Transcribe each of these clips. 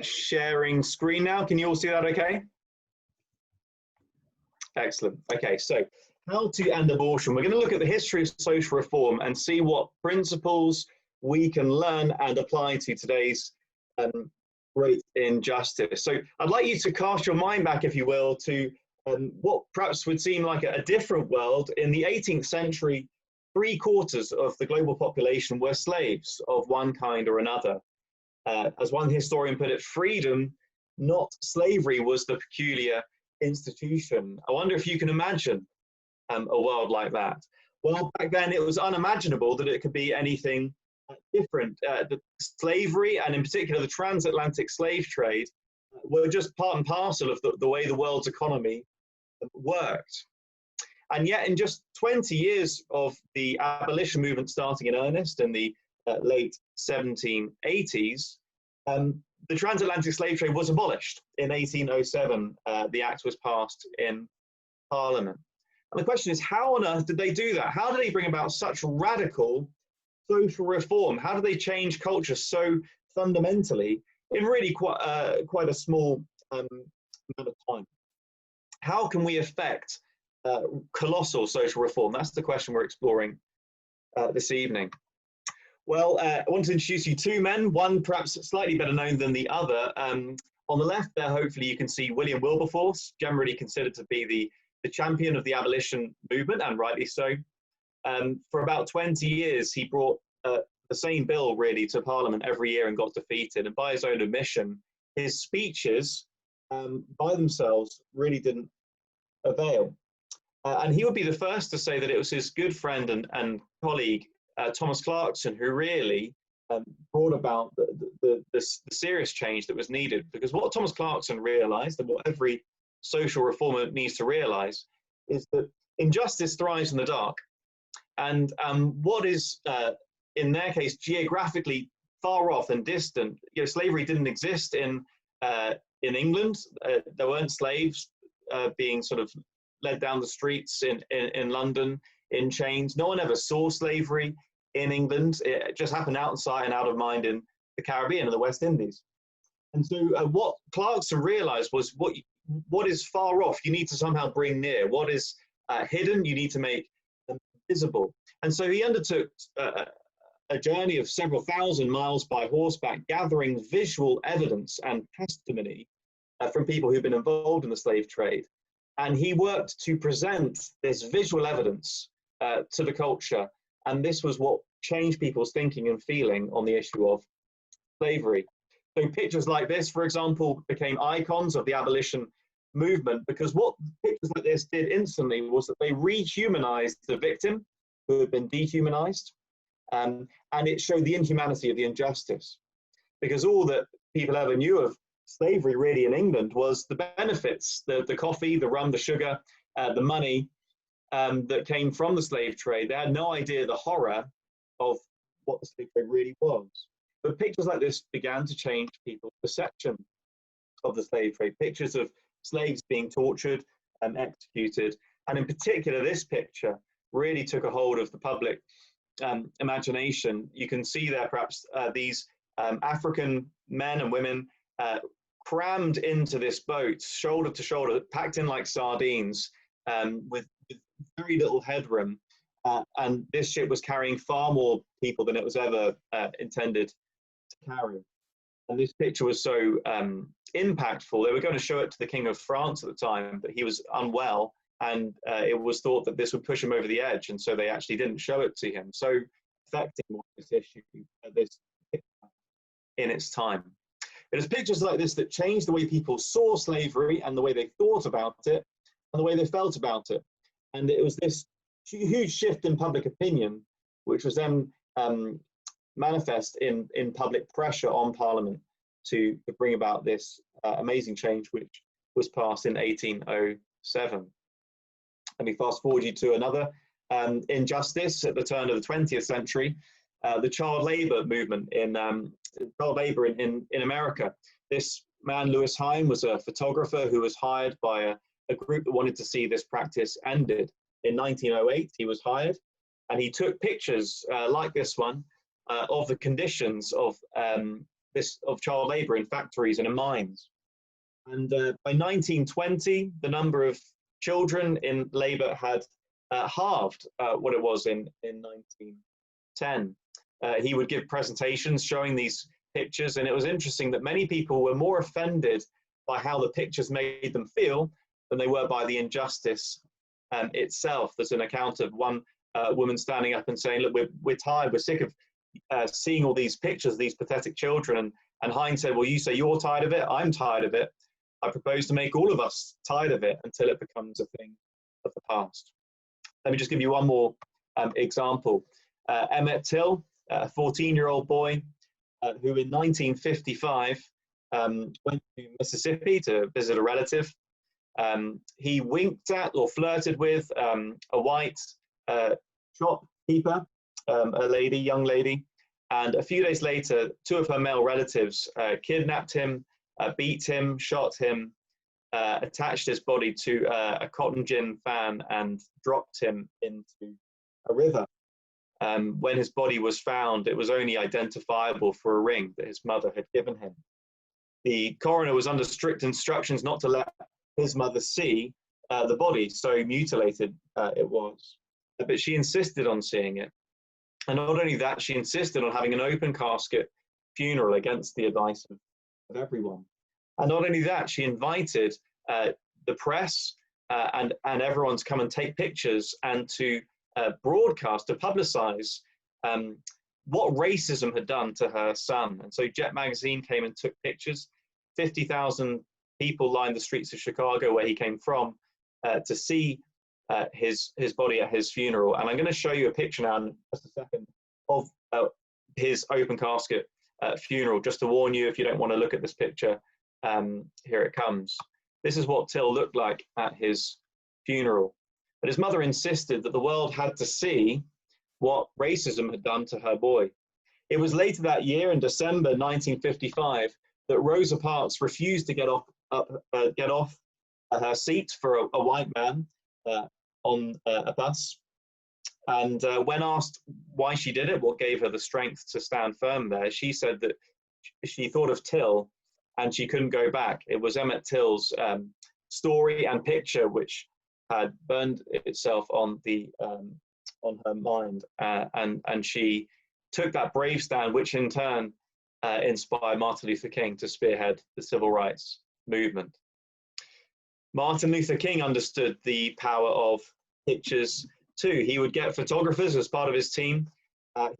sharing screen now. Can you all see that okay? Excellent. Okay, so how to end abortion. We're going to look at the history of social reform and see what principles we can learn and apply to today's great injustice. So I'd like you to cast your mind back, if you will, to what perhaps would seem like a different world. In the 18th century, 3/4 of the global population were slaves of one kind or another. As one historian put it, freedom, not slavery, was the peculiar institution. I wonder if you can imagine a world like that. Well, back then it was unimaginable that it could be anything different. The slavery, and in particular the transatlantic slave trade, were just part and parcel of the way the world's economy worked. And yet in just 20 years of the abolition movement starting in earnest in the late 1780s, the transatlantic slave trade was abolished. In 1807, the act was passed in Parliament. And the question is, how on earth did they do that? How did they bring about such radical social reform? How did they change culture so fundamentally in really quite a small amount of time? How can we affect colossal social reform? That's the question we're exploring this evening. Well, I want to introduce you two men, one perhaps slightly better known than the other. On the left there, hopefully you can see William Wilberforce, generally considered to be the champion of the abolition movement, and rightly so. For about 20 years, he brought the same bill really to Parliament every year and got defeated. And by his own admission, his speeches by themselves really didn't avail. And he would be the first to say that it was his good friend and colleague, Thomas Clarkson, who really brought about the serious change that was needed. Because what Thomas Clarkson realized, and what every social reformer needs to realize, is that injustice thrives in the dark. And what is, in their case, geographically far off and distant, slavery didn't exist in England. There weren't slaves being sort of led down the streets in London in chains. No one ever saw slavery in England. It just happened out of sight and out of mind in the Caribbean and the West Indies. And so what Clarkson realized was what is far off, you need to somehow bring near. What is hidden, you need to make visible. And so he undertook a journey of several thousand miles by horseback, gathering visual evidence and testimony from people who've been involved in the slave trade. And he worked to present this visual evidence to the culture. And this was what changed people's thinking and feeling on the issue of slavery. So pictures like this, for example, became icons of the abolition movement, because what pictures like this did instantly was that they rehumanized the victim who had been dehumanized, and it showed the inhumanity of the injustice. Because all that people ever knew of slavery really in England was the benefits, the coffee, the rum, the sugar, the money that came from the slave trade. They had no idea the horror of what the slave trade really was. But pictures like this began to change people's perception of the slave trade. Pictures of slaves being tortured and executed. And in particular, this picture really took a hold of the public imagination. You can see there perhaps these African men and women crammed into this boat, shoulder to shoulder, packed in like sardines, with very little headroom. And this ship was carrying far more people than it was ever intended to carry. And this picture was so impactful. They were going to show it to the King of France at the time, but he was unwell, and it was thought that this would push him over the edge, and so they actually didn't show it to him. So affecting this issue, this in its time. It is pictures like this that changed the way people saw slavery and the way they thought about it and the way they felt about it. And it was this huge shift in public opinion, which was then manifest in public pressure on Parliament to bring about this amazing change, which was passed in 1807. Let me fast forward you to another injustice at the turn of the 20th century, the child labor movement in America. This man, Lewis Hine, was a photographer who was hired by a group that wanted to see this practice ended. In 1908, he was hired, and he took pictures like this one of the conditions of of child labour in factories and in mines. And by 1920, the number of children in labour had halved what it was in 1910. He would give presentations showing these pictures, and it was interesting that many people were more offended by how the pictures made them feel than they were by the injustice itself. There's an account of one woman standing up and saying, look, we're tired, we're sick of seeing all these pictures of these pathetic children. And Heinz said, well, you say you're tired of it, I'm tired of it. I propose to make all of us tired of it until it becomes a thing of the past. Let me just give you one more example. Emmett Till, a 14-year-old boy who in 1955 went to Mississippi to visit a relative. He winked at or flirted with a white shopkeeper, a young lady, and a few days later, two of her male relatives kidnapped him, beat him, shot him, attached his body to a cotton gin fan and dropped him into a river. When his body was found, it was only identifiable for a ring that his mother had given him. The coroner was under strict instructions not to let his mother see the body, so mutilated it was. But she insisted on seeing it. And not only that, she insisted on having an open casket funeral against the advice of everyone. And not only that, she invited the press and everyone to come and take pictures and to broadcast, to publicize what racism had done to her son. And so Jet magazine came and took pictures. 50,000 people lined the streets of Chicago, where he came from, to see his body at his funeral. And I'm going to show you a picture now in just a second of his open casket funeral, just to warn you if you don't want to look at this picture. Here it comes. This is what Till looked like at his funeral. But his mother insisted that the world had to see what racism had done to her boy. It was later that year, in December 1955, that Rosa Parks refused to get off her seat for a white man on a bus. And when asked why she did it, what gave her the strength to stand firm there, she said that she thought of Till and she couldn't go back. It was Emmett Till's story and picture which had burned itself on her mind, and she took that brave stand, which in turn inspired Martin Luther King to spearhead the civil rights movement. Martin Luther King understood the power of pictures too. He would get photographers as part of his team.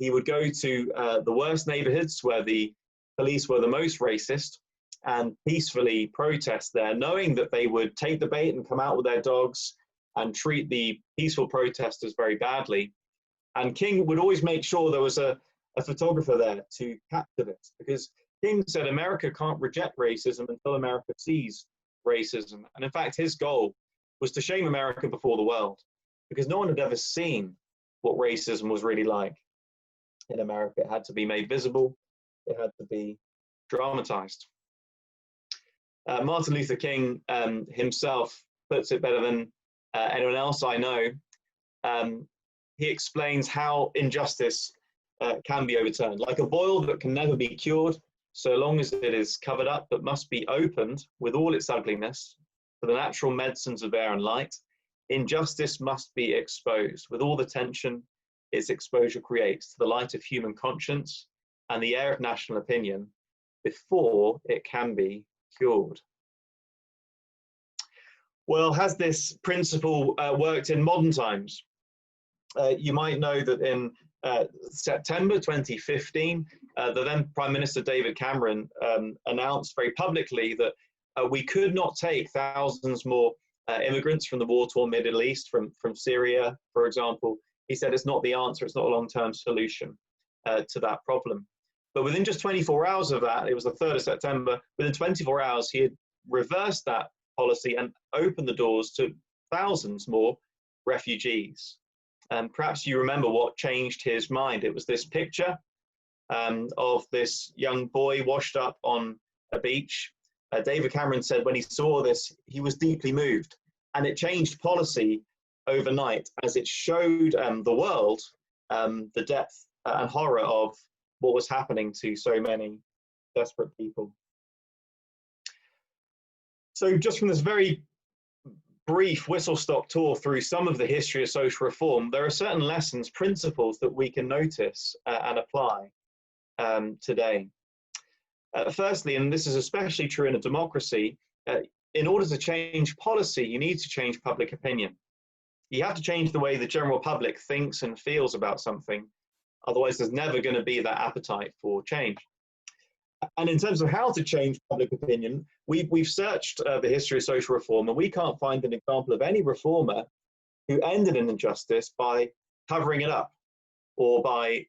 He would go to the worst neighborhoods where the police were the most racist and peacefully protest there, knowing that they would take the bait and come out with their dogs and treat the peaceful protesters very badly. And King would always make sure there was a photographer there to capture this, because King said America can't reject racism until America sees racism. And in fact, his goal was to shame America before the world, because no one had ever seen what racism was really like in America. It had to be made visible. It had to be dramatized. Martin Luther King himself puts it better than anyone else I know. He explains how injustice can be overturned. Like a boil that can never be cured, so long as it is covered up, but must be opened with all its ugliness for the natural medicines of air and light, injustice must be exposed with all the tension its exposure creates to the light of human conscience and the air of national opinion before it can be cured. Well, has this principle worked in modern times? You might know that in September 2015, the then Prime Minister David Cameron announced very publicly that we could not take thousands more immigrants from the war-torn Middle East, from Syria, for example. He said it's not the answer, it's not a long-term solution to that problem. But within just 24 hours of that, it was the 3rd of September, within 24 hours, he had reversed that policy and opened the doors to thousands more refugees. And perhaps you remember what changed his mind. It was this picture of this young boy washed up on a beach. David Cameron said when he saw this, he was deeply moved. And it changed policy overnight as it showed the world the depth and horror of what was happening to so many desperate people. So just from this very brief whistle-stop tour through some of the history of social reform, there are certain lessons, principles that we can notice and apply today. Firstly, and this is especially true in a democracy, in order to change policy, you need to change public opinion. You have to change the way the general public thinks and feels about something. Otherwise, there's never going to be that appetite for change. And in terms of how to change public opinion, we've searched the history of social reform, and we can't find an example of any reformer who ended an injustice by covering it up or by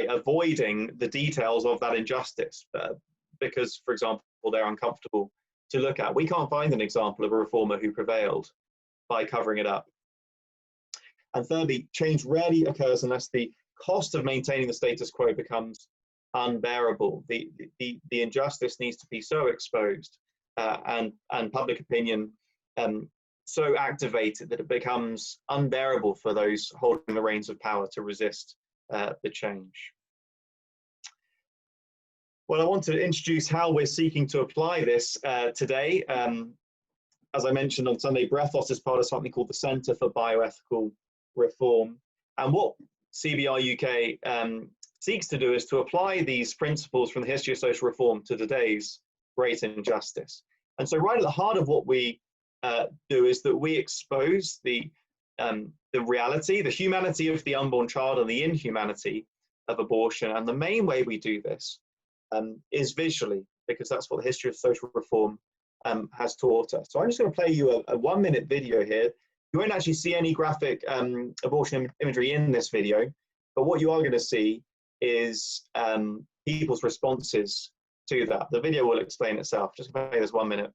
avoiding the details of that injustice because, for example, they're uncomfortable to look at. We can't find an example of a reformer who prevailed by covering it up. And thirdly, change rarely occurs unless the cost of maintaining the status quo becomes unbearable. The injustice needs to be so exposed and public opinion so activated that it becomes unbearable for those holding the reins of power to resist the change. Well, I want to introduce how we're seeking to apply this today. As I mentioned on Sunday, Brephos is part of something called the Centre for Bioethical Reform. And what CBR UK seeks to do is to apply these principles from the history of social reform to today's great injustice. And so right at the heart of what we do is that we expose the reality, the humanity of the unborn child and the inhumanity of abortion. And the main way we do this is visually, because that's what the history of social reform has taught us. So I'm just going to play you a 1-minute video here. You won't actually see any graphic abortion imagery in this video, but what you are going to see is people's responses to that. The video will explain itself. Just play this 1-minute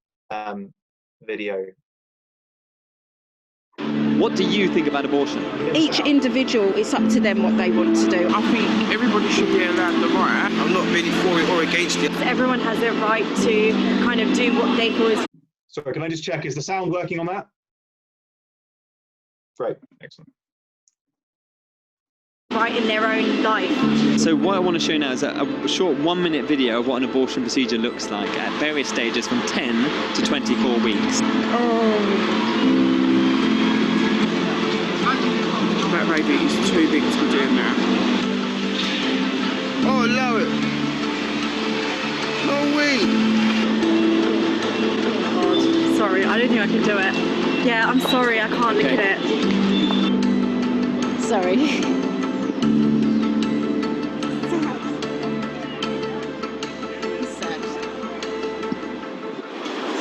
video. What do you think about abortion? Each individual, it's up to them what they want to do. I think everybody should be allowed the right. I'm not really for it or against it. Everyone has their right to kind of do what they feel is. Sorry, can I just check, is the sound working on that? Great, excellent. Right in their own life. So what I want to show now is a short 1-minute video of what an abortion procedure looks like at various stages from 10 to 24 weeks. That baby is too big to be doing that. Oh, allow it. No way. God, sorry, I don't think I can do it. Yeah, I'm sorry, I can't look at it. Sorry.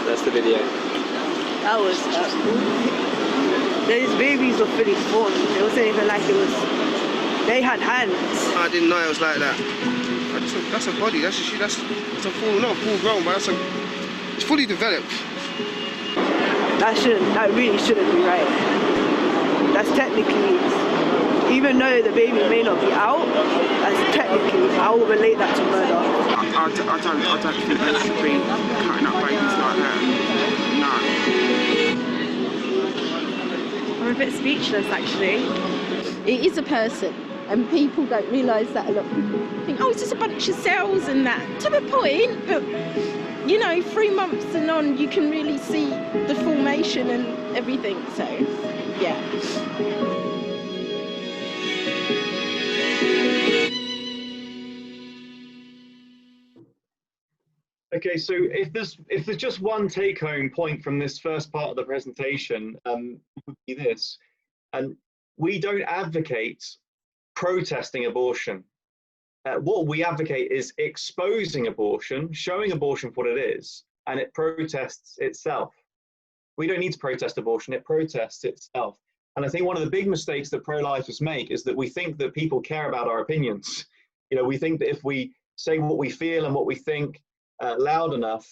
That's the video. That was those babies were fully formed. It wasn't even like it was. They had hands. I didn't know it was like that. That's a body. That's a full, not full grown, but it's fully developed. That really shouldn't be right. That's technically, even though the baby may not be out, that's technically, I will relate that to murder. I don't think they should be cutting up babies like that. No. I'm a bit speechless, actually. It is a person, and people don't realise that a lot. Think, oh, it's just a bunch of cells and that. To the point, but you know, 3 months and on, you can really see the formation and everything. So, yeah. Okay, so if there's just one take-home point from this first part of the presentation, it would be this: and we don't advocate protesting abortion. What we advocate is exposing abortion, showing abortion for what it is, and it protests itself. We don't need to protest abortion; it protests itself. And I think one of the big mistakes that pro-lifers make is that we think that people care about our opinions. You know, we think that if we say what we feel and what we think loud enough,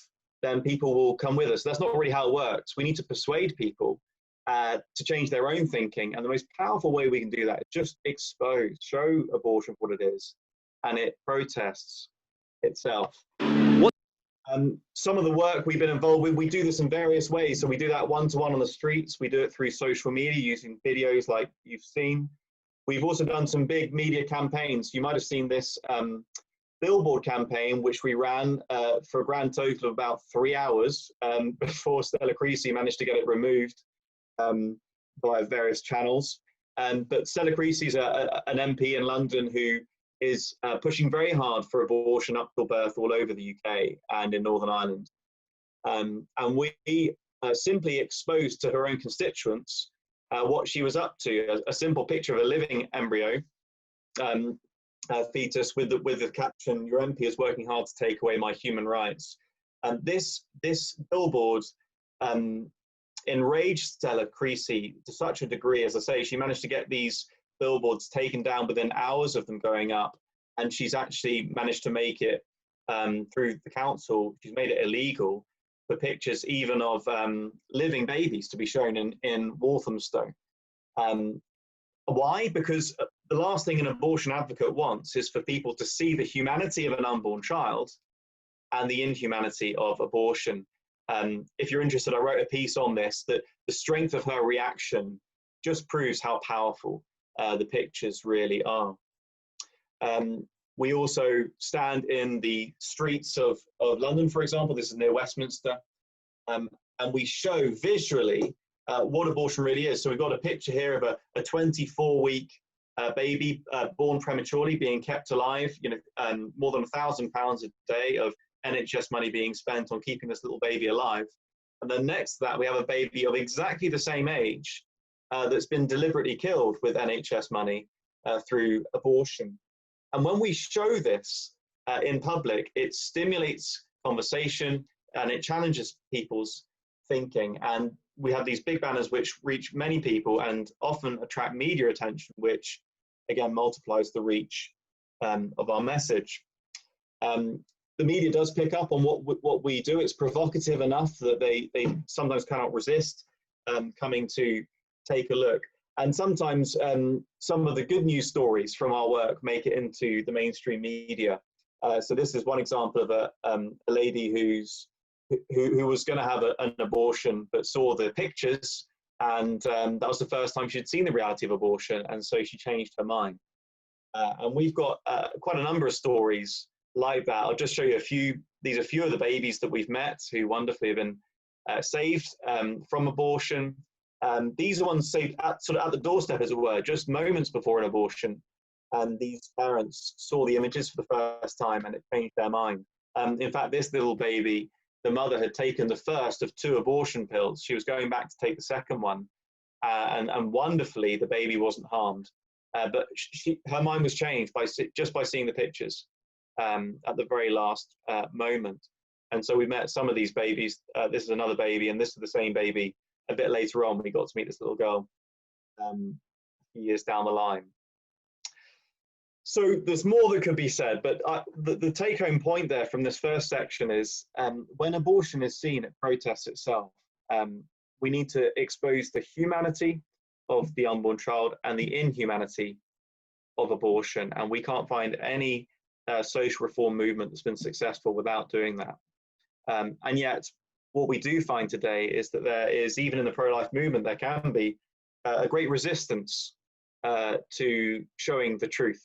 then people will come with us. That's not really how it works. We need to persuade people to change their own thinking, and the most powerful way we can do that is just expose, show abortion for what it is, and it protests itself. Some of the work we've been involved with, we do this in various ways. So we do that one-to-one on the streets. We do it through social media using videos like you've seen. We've also done some big media campaigns. You might have seen this billboard campaign, which we ran for a grand total of about 3 hours before Stella Creasy managed to get it removed via various channels. But Stella Creasy is an MP in London who is pushing very hard for abortion up till birth all over the UK and in Northern Ireland. And we simply exposed to her own constituents what she was up to. A simple picture of a living embryo, fetus, with the caption, "Your MP is working hard to take away my human rights." And this billboard enraged Stella Creasy to such a degree. As I say, she managed to get these billboards taken down within hours of them going up, and she's actually managed to make it through the council. She's made it illegal for pictures even of living babies to be shown in Walthamstow. Why? Because the last thing an abortion advocate wants is for people to see the humanity of an unborn child and the inhumanity of abortion. If you're interested, I wrote a piece on this, that the strength of her reaction just proves how powerful the pictures really are. We also stand in the streets of London, for example. This is near Westminster, and we show visually what abortion really is. So we've got a picture here of a 24-week baby born prematurely, being kept alive. More than £1,000 a day of NHS money being spent on keeping this little baby alive. And then next to that, we have a baby of exactly the same age that's been deliberately killed with NHS money through abortion. And when we show this in public, it stimulates conversation and it challenges people's thinking. And we have these big banners which reach many people and often attract media attention, which again multiplies the reach of our message. The media does pick up on what we do. It's provocative enough that they sometimes cannot resist coming to take a look. And sometimes some of the good news stories from our work make it into the mainstream media. So this is one example of a lady who was going to have an abortion, but saw the pictures, and that was the first time she'd seen the reality of abortion, and so she changed her mind. And we've got quite a number of stories like that. I'll just show you a few. These are a few of the babies that we've met who wonderfully have been saved from abortion. These are ones saved at the doorstep, as it were, just moments before an abortion. And these parents saw the images for the first time and it changed their mind. In fact, this little baby, the mother had taken the first of 2 abortion pills. She was going back to take the second one. And wonderfully, the baby wasn't harmed. But her mind was changed just by seeing the pictures at the very last moment. And so we met some of these babies. This is another baby, and this is the same baby. A bit later on, we got to meet this little girl a few years down the line. So there's more that could be said, but the take-home point there from this first section is when abortion is seen, it protests itself. We need to expose the humanity of the unborn child and the inhumanity of abortion, and we can't find any social reform movement that's been successful without doing that. And yet, what we do find today is that there is, even in the pro-life movement, there can be a great resistance to showing the truth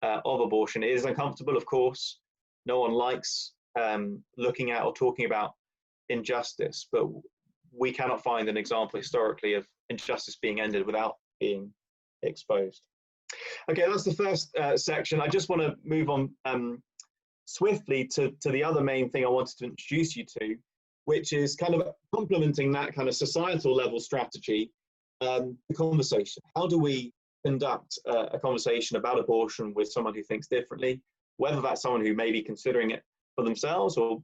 of abortion. It is uncomfortable, of course. No one likes looking at or talking about injustice, but we cannot find an example historically of injustice being ended without being exposed. Okay, that's the first section. I just want to move on swiftly to the other main thing I wanted to introduce you to, which is kind of complementing that kind of societal level strategy, the conversation. How do we conduct a conversation about abortion with someone who thinks differently, whether that's someone who may be considering it for themselves or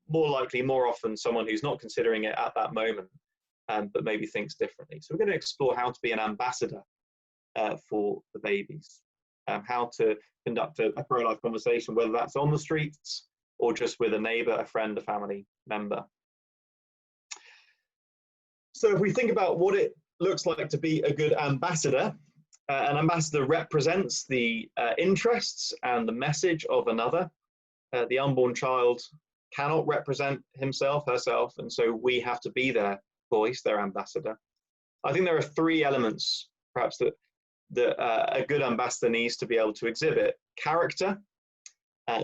more likely, more often, someone who's not considering it at that moment, but maybe thinks differently. So we're going to explore how to be an ambassador for the babies, how to conduct a pro-life conversation, whether that's on the streets or just with a neighbour, a friend, a family member. So if we think about what it looks like to be a good ambassador, an ambassador represents the interests and the message of another. The unborn child cannot represent himself, herself, and so we have to be their voice, their ambassador. I think there are 3 elements, perhaps, that a good ambassador needs to be able to exhibit: character,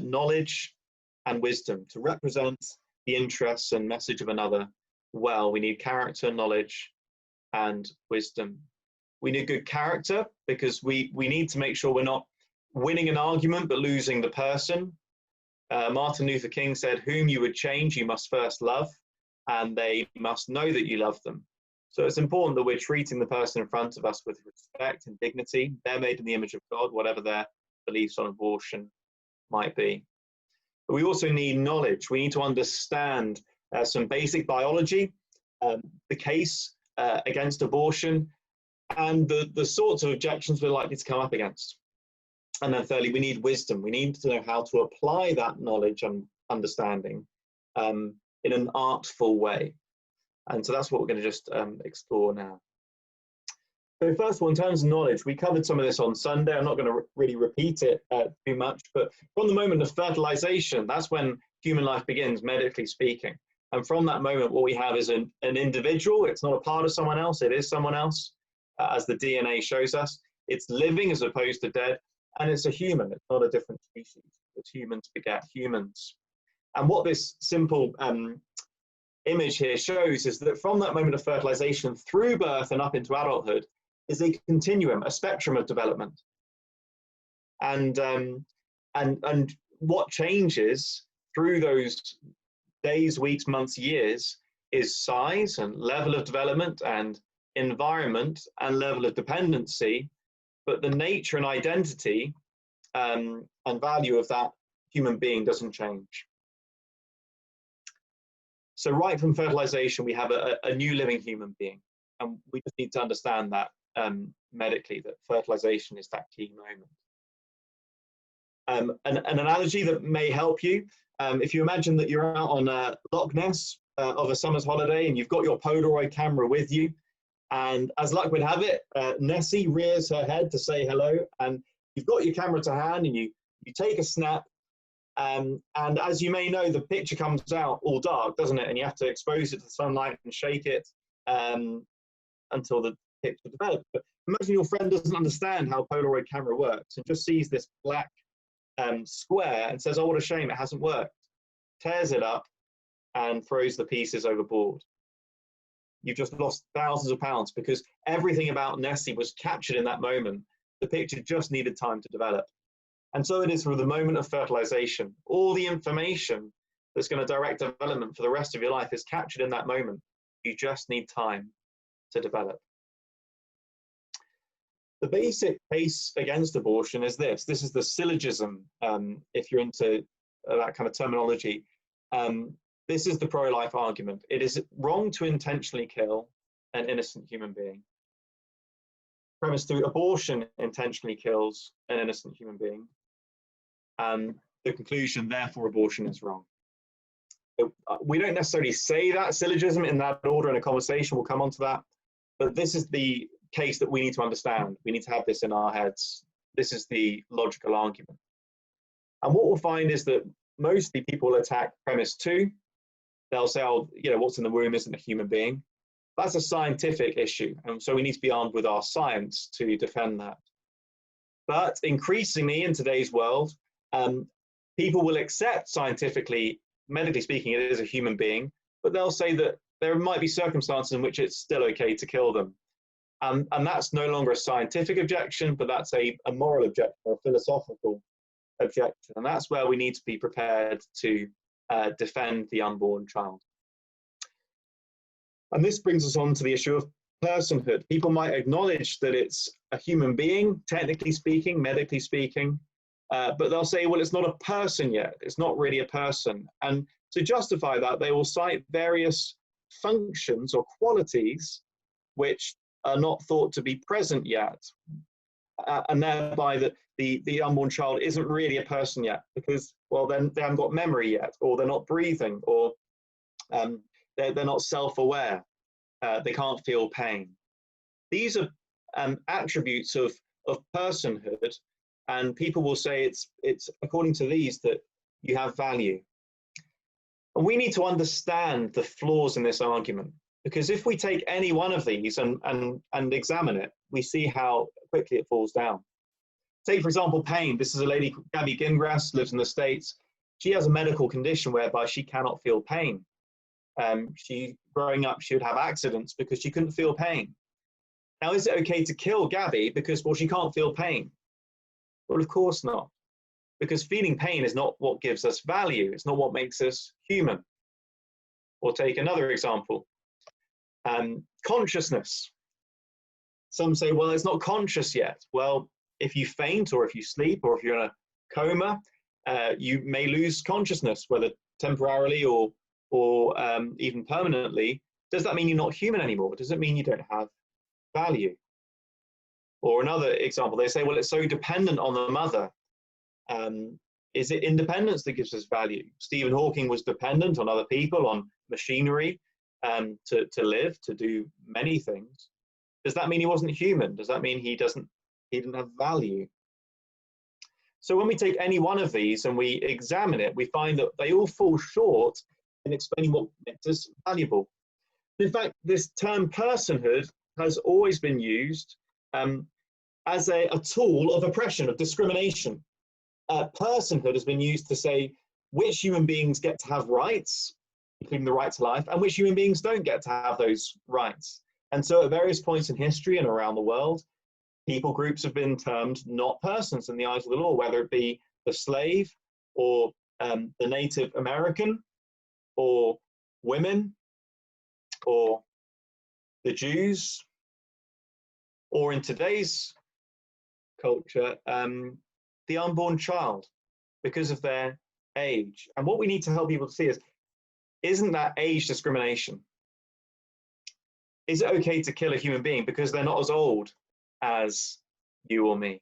knowledge and wisdom to represent the interests and message of another well. We need character, knowledge, and wisdom. We need good character because we need to make sure we're not winning an argument but losing the person. Martin Luther King said, "Whom you would change, you must first love, and they must know that you love them." So it's important that we're treating the person in front of us with respect and dignity. They're made in the image of God, whatever their beliefs on abortion might be. But we also need knowledge. We need to understand some basic biology, the case against abortion, and the sorts of objections we're likely to come up against. And then thirdly, we need wisdom. We need to know how to apply that knowledge and understanding in an artful way. And so that's what we're going to just explore now. So first of all, in terms of knowledge, we covered some of this on Sunday. I'm not going to really repeat it too much, but from the moment of fertilization, that's when human life begins, medically speaking. And from that moment, what we have is an individual. It's not a part of someone else. It is someone else, as the DNA shows us. It's living as opposed to dead. And it's a human. It's not a different species. It's humans beget humans. And what this simple image here shows is that from that moment of fertilization through birth and up into adulthood is a continuum, a spectrum of development. And what changes through those days, weeks, months, years is size and level of development and environment and level of dependency, but the nature and identity and value of that human being doesn't change. So right from fertilization, we have a new living human being, and we just need to understand that medically, that fertilization is that key moment. An analogy that may help you, if you imagine that you're out on Loch Ness of a summer's holiday and you've got your Polaroid camera with you, and as luck would have it, Nessie rears her head to say hello, and you've got your camera to hand and you take a snap, and as you may know, the picture comes out all dark, doesn't it? And you have to expose it to the sunlight and shake it until the picture develops. But imagine your friend doesn't understand how Polaroid camera works and just sees this black square and says, "Oh, what a shame, it hasn't worked." Tears it up and throws the pieces overboard. You've just lost thousands of pounds because everything about Nessie was captured in that moment. The picture just needed time to develop. And so it is for the moment of fertilization. All the information that's going to direct development for the rest of your life is captured in that moment. You just need time to develop. The basic case against abortion is this. This is the syllogism, if you're into that kind of terminology. This is the pro-life argument. It is wrong to intentionally kill an innocent human being. Premise 2, abortion intentionally kills an innocent human being. The conclusion, therefore, abortion is wrong. We don't necessarily say that syllogism in that order in a conversation. We'll come on to that. But this is the case that we need to understand. We need to have this in our heads. This is the logical argument. And what we'll find is that mostly people attack premise 2. They'll say, "Oh, you know, what's in the womb isn't a human being." That's a scientific issue, and so we need to be armed with our science to defend that. But increasingly in today's world, people will accept scientifically, medically speaking, it is a human being, but they'll say that there might be circumstances in which it's still okay to kill them. And that's no longer a scientific objection, but that's a moral objection or a philosophical objection. And that's where we need to be prepared to defend the unborn child. And this brings us on to the issue of personhood. People might acknowledge that it's a human being, technically speaking, medically speaking, but they'll say, well, it's not a person yet. It's not really a person. And to justify that, they will cite various functions or qualities which are not thought to be present yet. And thereby that the unborn child isn't really a person yet because, well, then they haven't got memory yet, or they're not breathing, or they're not self-aware. They can't feel pain. These are attributes of personhood, and people will say it's according to these that you have value. And we need to understand the flaws in this argument, because if we take any one of these and examine it, we see how quickly it falls down. Take, for example, pain. This is a lady, Gabby Gingras, lives in the States. She has a medical condition whereby she cannot feel pain. Growing up, she would have accidents because she couldn't feel pain. Now, is it okay to kill Gabby because, well, she can't feel pain? Well, of course not. Because feeling pain is not what gives us value. It's not what makes us human. Or take another example. Consciousness. Some say, well, it's not conscious yet. Well, if you faint or if you sleep or if you're in a coma, you may lose consciousness, whether temporarily or even permanently. Does that mean you're not human anymore? Does it mean you don't have value? Or another example, they say, well, it's so dependent on the mother. Is it independence that gives us value? Stephen Hawking was dependent on other people, on machinery, to live, to do many things. Does that mean he wasn't human? Does that mean he didn't have value? So when we take any one of these and we examine it, we find that they all fall short in explaining what makes us valuable. In fact, this term personhood has always been used as a tool of oppression, of discrimination. Personhood has been used to say which human beings get to have rights, including the right to life, and which human beings don't get to have those rights. And so at various points in history and around the world, people groups have been termed not persons in the eyes of the law, whether it be the slave or the Native American or women or the Jews, or in today's culture, the unborn child, because of their age. And what we need to help people to see is, isn't that age discrimination? Is it okay to kill a human being because they're not as old as you or me?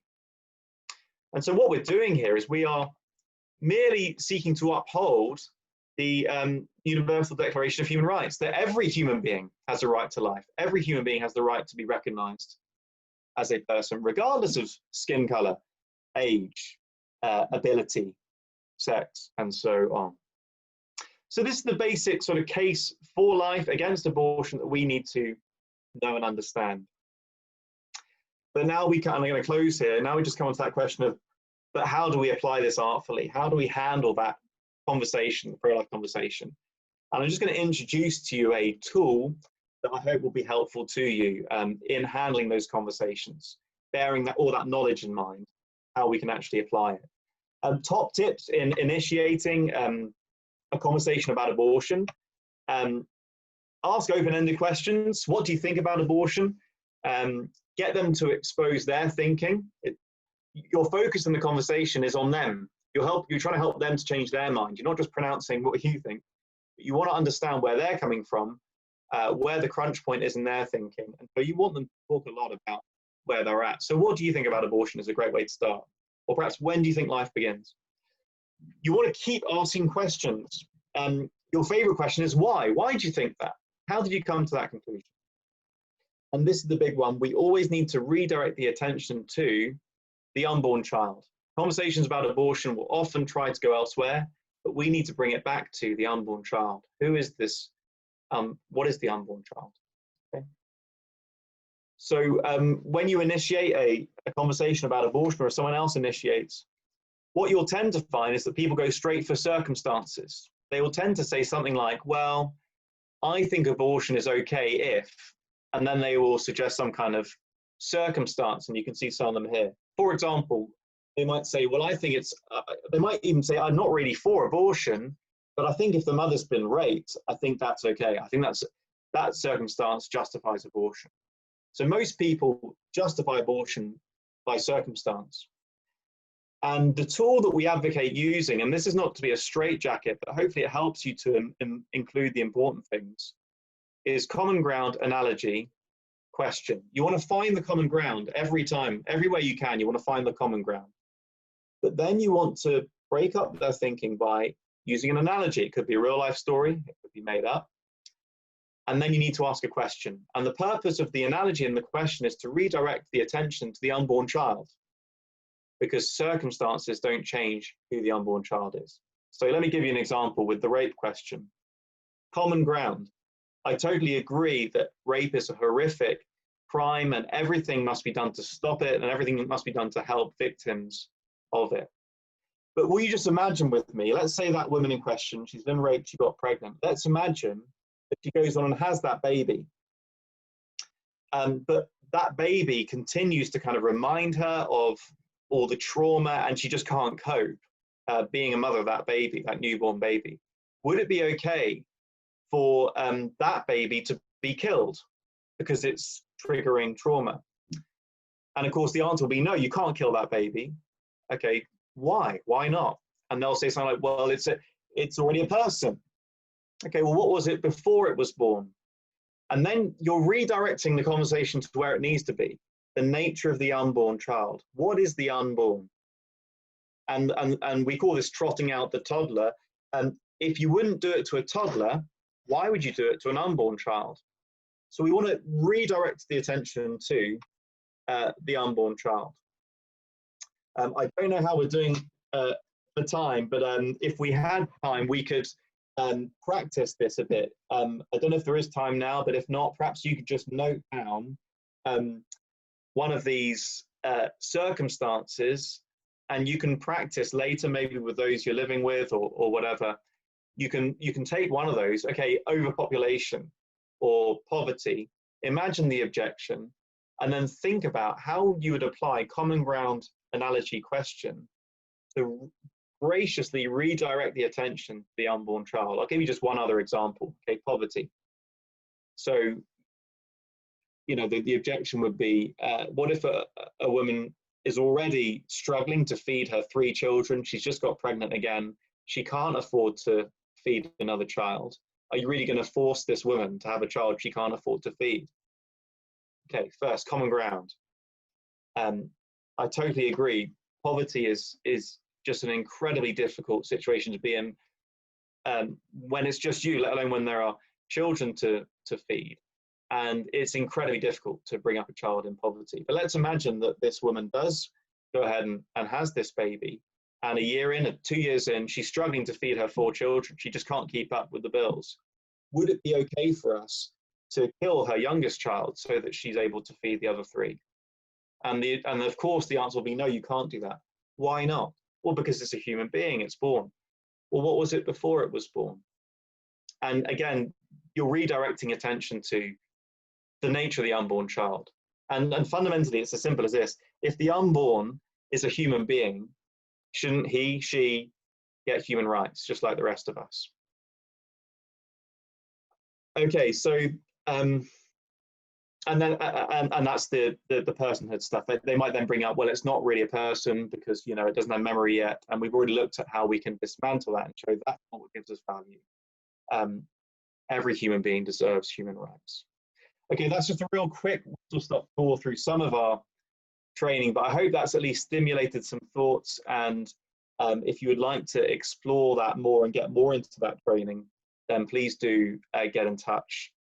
And so what we're doing here is we are merely seeking to uphold the Universal Declaration of Human Rights, that every human being has a right to life. Every human being has the right to be recognized as a person, regardless of skin color, age, ability, sex, and so on. So this is the basic sort of case for life against abortion that we need to know and understand. But now I'm going to close here. Now we just come on to that question of, but how do we apply this artfully? How do we handle that conversation, the pro-life conversation? And I'm just going to introduce to you a tool that I hope will be helpful to you in handling those conversations, bearing all that knowledge in mind, how we can actually apply it. Top tips in initiating a conversation about abortion. Ask open-ended questions. What do you think about abortion? Get them to expose their thinking. Your focus in the conversation is on them. You're trying to help them to change their mind. You're not just pronouncing what you think. You want to understand where they're coming from, where the crunch point is in their thinking. And so you want them to talk a lot about where they're at. So what do you think about abortion is a great way to start. Or perhaps, when do you think life begins? You want to keep asking questions. Your favorite question is why? Why do you think that? How did you come to that conclusion? And this is the big one. We always need to redirect the attention to the unborn child. Conversations about abortion will often try to go elsewhere, but we need to bring it back to the unborn child. Who is this? What is the unborn child? Okay. So when you initiate a conversation about abortion, or someone else initiates, what you'll tend to find is that people go straight for circumstances. They will tend to say something like, well, I think abortion is okay if, and then they will suggest some kind of circumstance, and you can see some of them here. For example, they might say, well, I think it's, they might even say, I'm not really for abortion, but I think if the mother's been raped, I think that's okay. I think that circumstance justifies abortion. So most people justify abortion by circumstance. And the tool that we advocate using, and this is not to be a straitjacket, but hopefully it helps you to include the important things, is common ground, analogy, question. You want to find the common ground every time, everywhere you can, you want to find the common ground. But then you want to break up their thinking by using an analogy. It could be a real life story, it could be made up. And then you need to ask a question. And the purpose of the analogy and the question is to redirect the attention to the unborn child, because circumstances don't change who the unborn child is. So let me give you an example with the rape question. Common ground. I totally agree that rape is a horrific crime, and everything must be done to stop it, and everything must be done to help victims of it. But will you just imagine with me, let's say that woman in question, she's been raped, she got pregnant. Let's imagine that she goes on and has that baby. But that baby continues to kind of remind her of all the trauma, and she just can't cope being a mother of that baby, that newborn baby. Would it be okay for that baby to be killed because it's triggering trauma? And of course the answer will be no, you can't kill that baby. Okay, why not? And they'll say something like, well, it's already a person. Okay, well, what was it before it was born? And then you're redirecting the conversation to where it needs to be, the nature of the unborn child. What is the unborn? And we call this trotting out the toddler. And if you wouldn't do it to a toddler, why would you do it to an unborn child? So we want to redirect the attention to the unborn child. I don't know how we're doing for time, but if we had time, we could practice this a bit. I don't know if there is time now, but if not, perhaps you could just note down one of these circumstances, and you can practice later, maybe with those you're living with or whatever. You can take one of those. Okay, overpopulation or poverty. Imagine the objection, and then think about how you would apply common ground analogy question to graciously redirect the attention to the unborn child. I'll give you just one other example. Okay, poverty. So, you know, the objection would be, what if a woman is already struggling to feed her 3 children? She's just got pregnant again. She can't afford to feed another child. Are you really going to force this woman to have a child she can't afford to feed? Okay, first, common ground. I totally agree. Poverty is just an incredibly difficult situation to be in when it's just you, let alone when there are children to feed. And it's incredibly difficult to bring up a child in poverty. But let's imagine that this woman does go ahead and has this baby, and a year in, 2 years in, she's struggling to feed her 4 children. She just can't keep up with the bills. Would it be okay for us to kill her youngest child so that she's able to feed the other 3? And of course the answer will be no, you can't do that. Why not? Well, because it's a human being, it's born. Well, what was it before it was born? And again, you're redirecting attention to the nature of the unborn child. And fundamentally, it's as simple as this. If the unborn is a human being, shouldn't he, she get human rights, just like the rest of us? Okay, so, and that's the personhood stuff. They might then bring up, well, it's not really a person because, you know, it doesn't have memory yet. And we've already looked at how we can dismantle that and show that's not what gives us value. Every human being deserves human rights. Okay, that's just a real quick whistle-stop tour through some of our training, but I hope that's at least stimulated some thoughts. And if you would like to explore that more and get more into that training, then please do get in touch.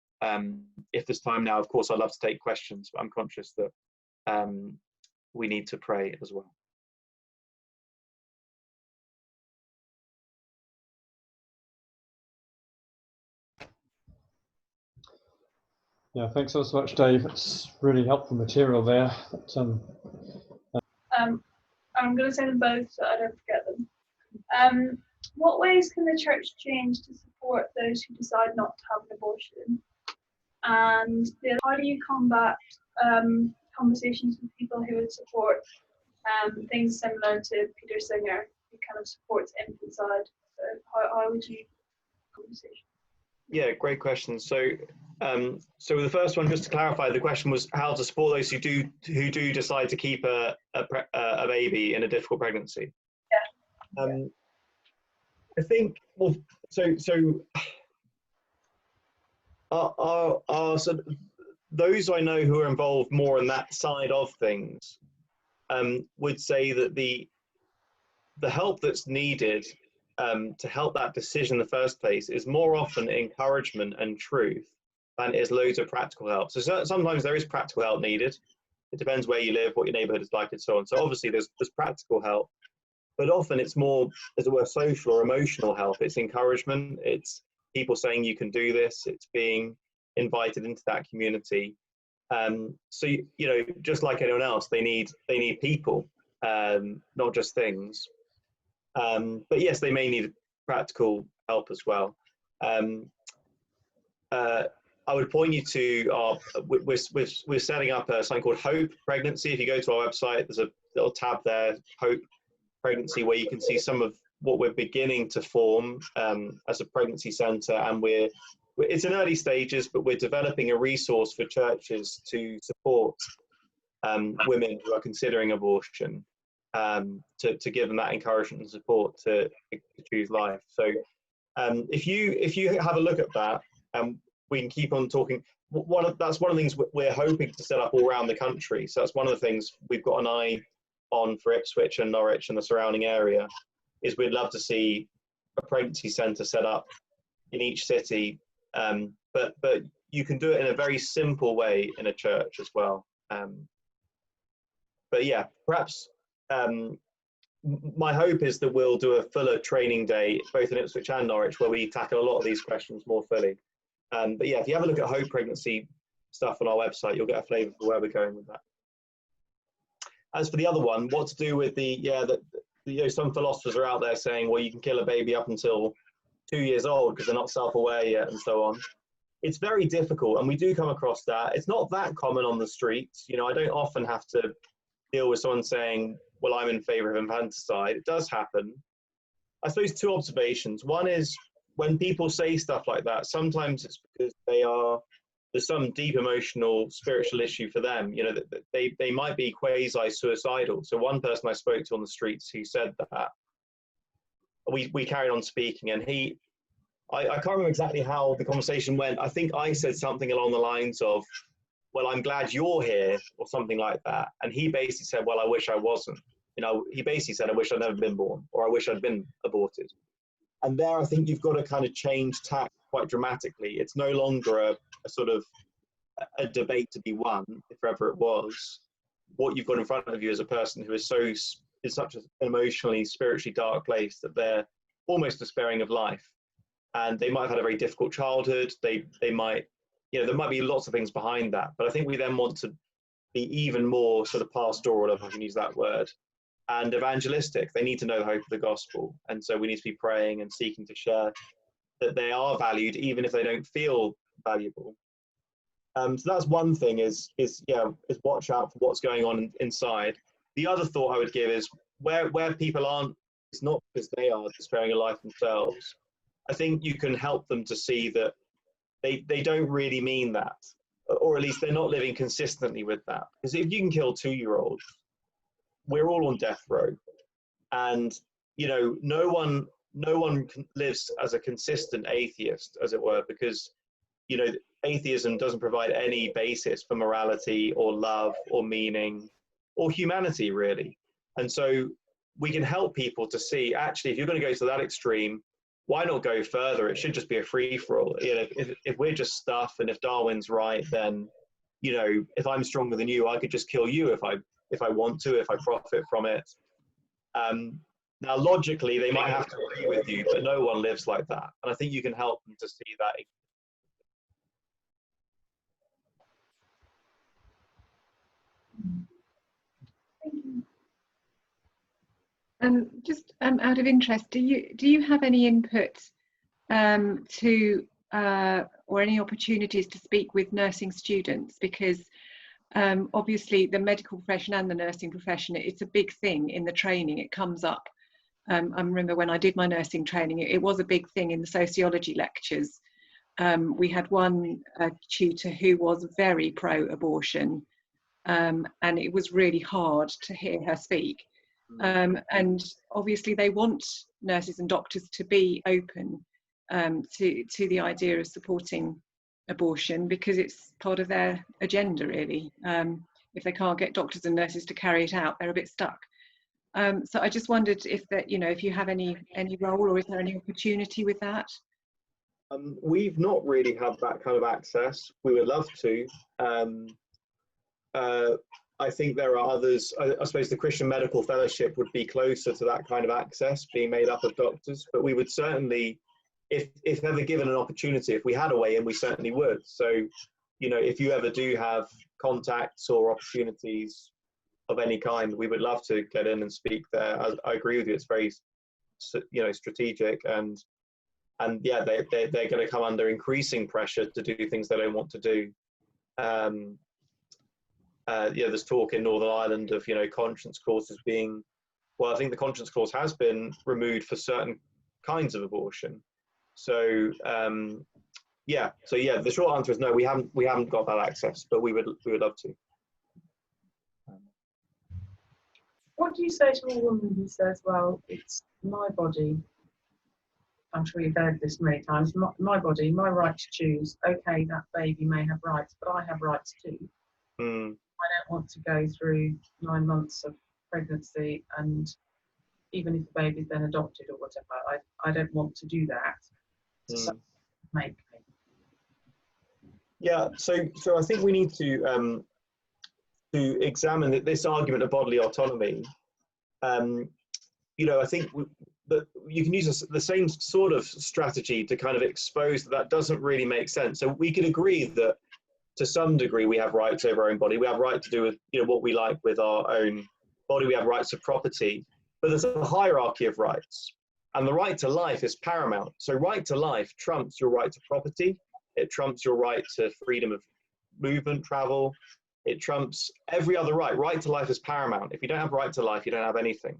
If there's time now, of course, I'd love to take questions, but I'm conscious that we need to pray as well. Yeah, thanks so much, Dave. It's really helpful material there. I'm going to say them both so I don't forget them. What ways can the church change to support those who decide not to have an abortion? And how do you combat conversations with people who would support things similar to Peter Singer, who kind of supports infanticide? So how would you conversation? Yeah, great question. So the first one, just to clarify, the question was how to support those who do decide to keep a baby in a difficult pregnancy. Yeah. I think, well, so those I know who are involved more in that side of things would say that the help that's needed to help that decision in the first place is more often encouragement and truth than it is loads of practical help. So sometimes there is practical help needed. It depends where you live, what your neighborhood is like, and so on. So obviously there's practical help, but often it's more, as it were, social or emotional help. It's encouragement. It's people saying you can do this. It's being invited into that community. So you know, just like anyone else, they need people, not just things. But yes, they may need practical help as well. I would point you to our, we're setting up something called Hope Pregnancy. If you go to our website, there's a little tab there, Hope Pregnancy, where you can see some of what we're beginning to form as a pregnancy centre. And it's in early stages, but we're developing a resource for churches to support women who are considering abortion, to give them that encouragement and support to choose life. So if you have a look at that, we can keep on talking. That's one of the things we're hoping to set up all around the country. So that's one of the things we've got an eye on for Ipswich and Norwich and the surrounding area, is we'd love to see a pregnancy centre set up in each city. But you can do it in a very simple way in a church as well. But yeah, perhaps my hope is that we'll do a fuller training day, both in Ipswich and Norwich, where we tackle a lot of these questions more fully. But yeah, if you have a look at Hope Pregnancy stuff on our website, you'll get a flavour for where we're going with that. As for the other one, what to do with some philosophers are out there saying, well, you can kill a baby up until 2 years old because they're not self-aware yet and so on. It's very difficult, and we do come across that. It's not that common on the streets. You know, I don't often have to deal with someone saying, well, I'm in favour of infanticide. It does happen. I suppose two observations. One is, when people say stuff like that, sometimes it's because there's some deep emotional, spiritual issue for them. You know, that they might be quasi-suicidal. So one person I spoke to on the streets who said that, we carried on speaking, and I can't remember exactly how the conversation went. I think I said something along the lines of, well, I'm glad you're here, or something like that. And he basically said, well, I wish I wasn't. You know, he basically said, I wish I'd never been born, or I wish I'd been aborted. And there, I think you've got to kind of change tack quite dramatically. It's no longer a sort of a debate to be won, if ever it was. What you've got in front of you is a person who is in such an emotionally, spiritually dark place that they're almost despairing of life. And they might have had a very difficult childhood. They might, you know, there might be lots of things behind that. But I think we then want to be even more sort of pastoral, if I can use that word, and evangelistic. They need to know the hope of the gospel. And so we need to be praying and seeking to share that they are valued, even if they don't feel valuable. So that's one thing, is watch out for what's going on inside. The other thought I would give is where people aren't, it's not because they are despairing of life themselves. I think you can help them to see that they don't really mean that, or at least they're not living consistently with that. Because if you can kill 2-year-olds, we're all on death row, and you know, no one lives as a consistent atheist, as it were, because you know, atheism doesn't provide any basis for morality or love or meaning or humanity, really. And so we can help people to see, actually, if you're going to go to that extreme, why not go further? It should just be a free-for-all. You know, if we're just stuff, and if Darwin's right, then, you know, if I'm stronger than you, I could just kill you if I want to, if I profit from it. Now, logically, they might have to agree with you, but no one lives like that. And I think you can help them to see that. Just out of interest, do you have any input to or any opportunities to speak with nursing students? Because obviously the medical profession and the nursing profession, it's a big thing in the training. It comes up. I remember when I did my nursing training, it was a big thing in the sociology lectures. We had one tutor who was very pro-abortion, and it was really hard to hear her speak. And obviously they want nurses and doctors to be open to the idea of supporting abortion, because it's part of their agenda, really. If they can't get doctors and nurses to carry it out, they're a bit stuck. So I just wondered if that, you know, if you have any role, or is there any opportunity with that? We've not really had that kind of access. We would love to. I think there are others. I suppose the Christian Medical Fellowship would be closer to that kind of access, being made up of doctors. But we would certainly, if ever given an opportunity, if we had a way in, we certainly would. So, you know, if you ever do have contacts or opportunities of any kind, we would love to get in and speak there. I agree with you. It's very, strategic, and yeah, they're going to come under increasing pressure to do things they don't want to do. There's talk in Northern Ireland of conscience clauses being. Well, I think the conscience clause has been removed for certain kinds of abortion. So the short answer is no. We haven't got that access, but we would love to. What do you say to a woman who says, "Well, it's my body"? I'm sure you've heard this many times. My body, my right to choose. Okay, that baby may have rights, but I have rights too. I don't want to go through 9 months of pregnancy, and even if the baby's then adopted or whatever, I don't want to do that. To make me. Yeah. So I think we need to examine this argument of bodily autonomy. I think that you can use the same sort of strategy to kind of expose that doesn't really make sense. So we could agree that to some degree we have rights over our own body. We have right to do with what we like with our own body. We have rights of property, but there's a hierarchy of rights, and the right to life is paramount. So right to life trumps your right to property. It trumps your right to freedom of movement, travel. It trumps every other right. Right to life is paramount. If you don't have right to life, you don't have anything.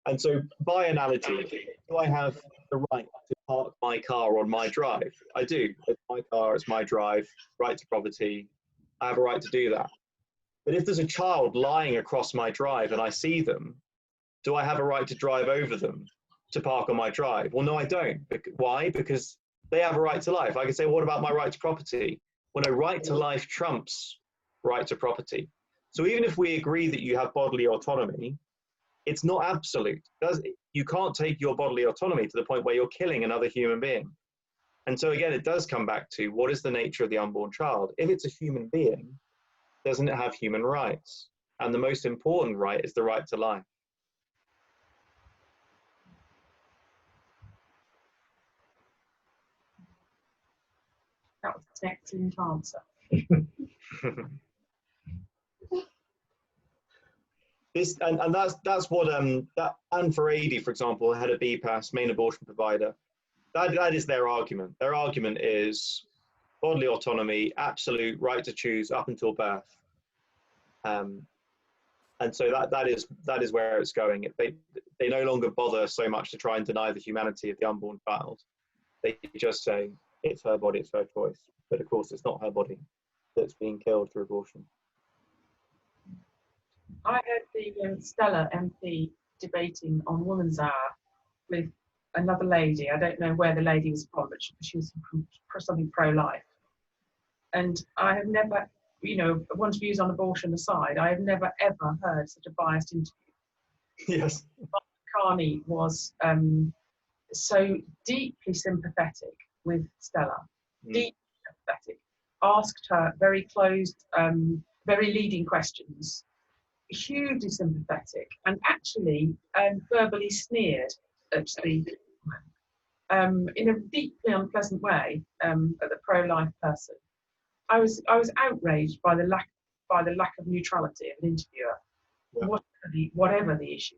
And so by analogy, do I have the right to park my car on my drive? I do. It's my car, it's my drive, right to property. I have a right to do that. But if there's a child lying across my drive and I see them, do I have a right to drive over them to park on my drive? Well, no, I don't. Why? Because they have a right to life. I can say, what about my right to property? Well, no, right to life trumps right to property. So even if we agree that you have bodily autonomy, it's not absolute. You can't take your bodily autonomy to the point where you're killing another human being. And so again, it does come back to what is the nature of the unborn child? If it's a human being, doesn't it have human rights? And the most important right is the right to life. That was an excellent answer. That's what Anne Farady, for example, head of BPAS, main abortion provider. That is their argument. Their argument is bodily autonomy, absolute right to choose up until birth. And so that is where it's going. They no longer bother so much to try and deny the humanity of the unborn child. They just say it's her body, it's her choice. But of course, it's not her body that's being killed through abortion. I heard the Stella MP debating on Woman's Hour with another lady. I don't know where the lady was from, but she was from something pro-life. And I have never, one's views on abortion aside, I have never ever heard such a biased interview. Yes. Carney was so deeply sympathetic with Stella, deeply sympathetic, asked her very closed, very leading questions, hugely sympathetic, and actually verbally sneered at the in a deeply unpleasant way at the pro-life person. I was outraged by the lack of neutrality of an interviewer, whatever the issue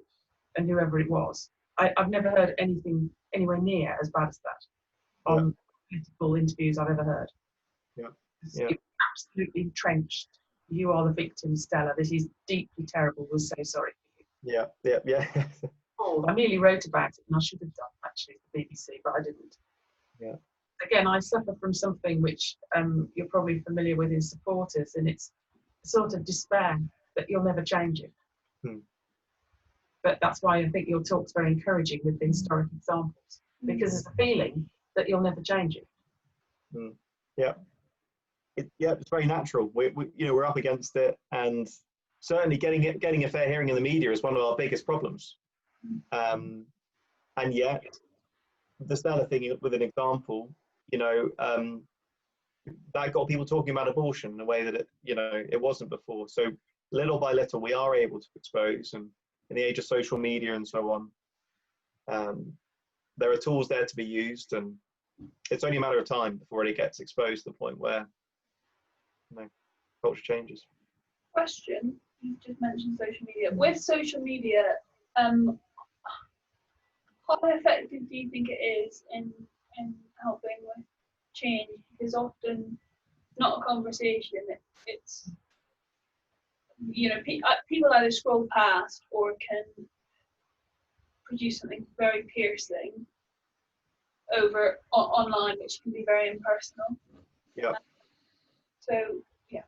and whoever it was. I've never heard anything anywhere near as bad as that on political interviews I've ever heard. It absolutely entrenched. You are the victim, Stella. This is deeply terrible. We're so sorry for you. Yeah. I merely wrote about it, and I should have done actually for the BBC, but I didn't. Yeah. Again, I suffer from something which you're probably familiar with in supporters, and it's sort of despair that you'll never change it. But that's why I think your talk's very encouraging with the historic examples, because there's a feeling that you'll never change it. Yeah. It's very natural. We're up against it, and certainly getting a fair hearing in the media is one of our biggest problems. And yet, the Stella thing with an example, that got people talking about abortion in a way that it wasn't before. So little by little, we are able to expose, and in the age of social media and so on, there are tools there to be used, and it's only a matter of time before it gets exposed to the point where culture changes. Question, you just mentioned social media. With social media, how effective do you think it is in helping with change? Because often it's not a conversation, it's you know, people either scroll past or can produce something very piercing over online, which can be very impersonal. Yeah. So yeah.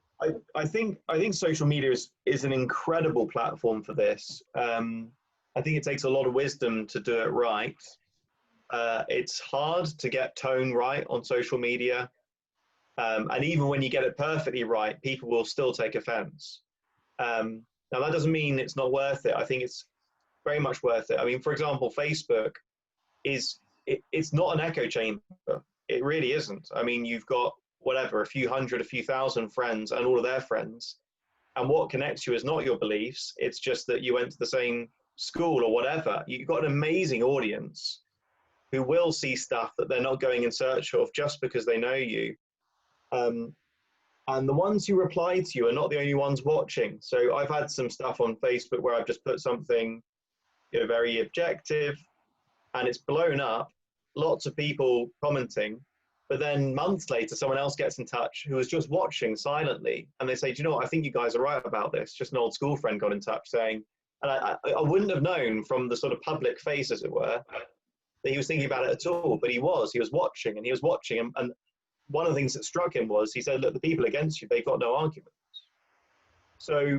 I think social media is an incredible platform for this. I think it takes a lot of wisdom to do it right. It's hard to get tone right on social media. And even when you get it perfectly right, people will still take offense. Now, that doesn't mean it's not worth it. I think it's very much worth it. I mean, for example, Facebook it's not an echo chamber. It really isn't. I mean, you've got whatever, a few hundred, a few thousand friends and all of their friends. And what connects you is not your beliefs. It's just that you went to the same school or whatever. You've got an amazing audience who will see stuff that they're not going in search of just because they know you. And the ones who reply to you are not the only ones watching. So I've had some stuff on Facebook where I've just put something, you know, very objective, and it's blown up, lots of people commenting, but then months later, someone else gets in touch who was just watching silently, and they say, do you know what, I think you guys are right about this. Just an old school friend got in touch saying, and I wouldn't have known from the sort of public face, as it were, that he was thinking about it at all, but he was watching, and one of the things that struck him was, he said, look, the people against you, they've got no arguments. So